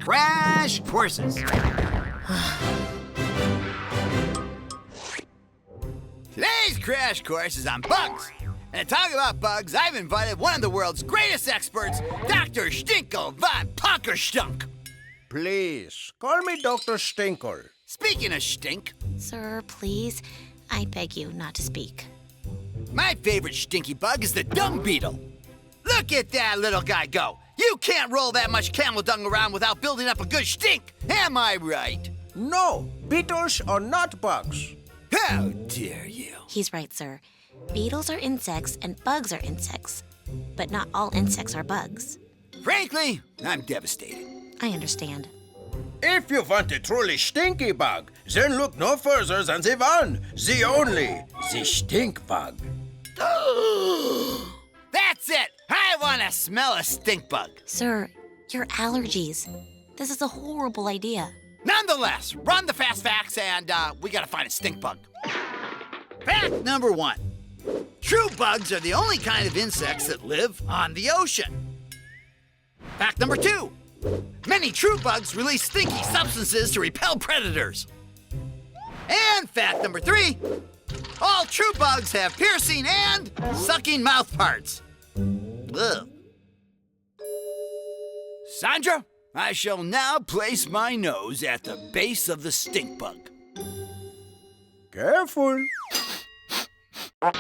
Crash Courses. Today's Crash Course is on bugs. And to talk about bugs, I've invited one of the world's greatest experts, Dr. Stinkel von Ponkerstunk. Please, call me Dr. Stinkle. Speaking of stink, Sir, please, I beg you not to speak. my favorite stinky bug is the dung beetle. Look at that little guy go. You can't roll that much camel dung around without building up a good stink. Am I right? No, beetles are not bugs. How dare you? He's right, sir. Beetles are insects and bugs are insects. But not all insects are bugs. Frankly, I'm devastated. I understand. If you want a truly stinky bug, then look no further than the one, the only, the stink bug. That's it! I want to smell a stink bug. Sir, your allergies. This is a horrible idea. Nonetheless, run the fast facts and we gotta find a stink bug. Fact number 1. True bugs are the only kind of insects that live on the ocean. Fact number 2. Many true bugs release stinky substances to repel predators. And fact number 3. All true bugs have piercing and sucking mouth parts. Ugh. Sandra, I shall now place my nose at the base of the stink bug. Careful. Ugh.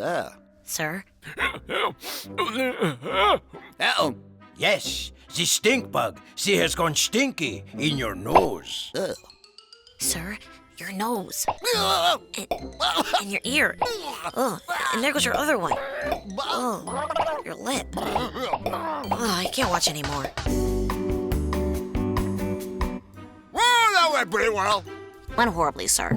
Ugh. Sir, Uh-oh. Yes, the stink bug. She has gone stinky in your nose. Ugh. sir, your nose. Ugh. And your ear. Oh, and there goes your other one. Oh, your lip. Oh, I can't watch anymore. Oh, that went pretty well. Went horribly, sir.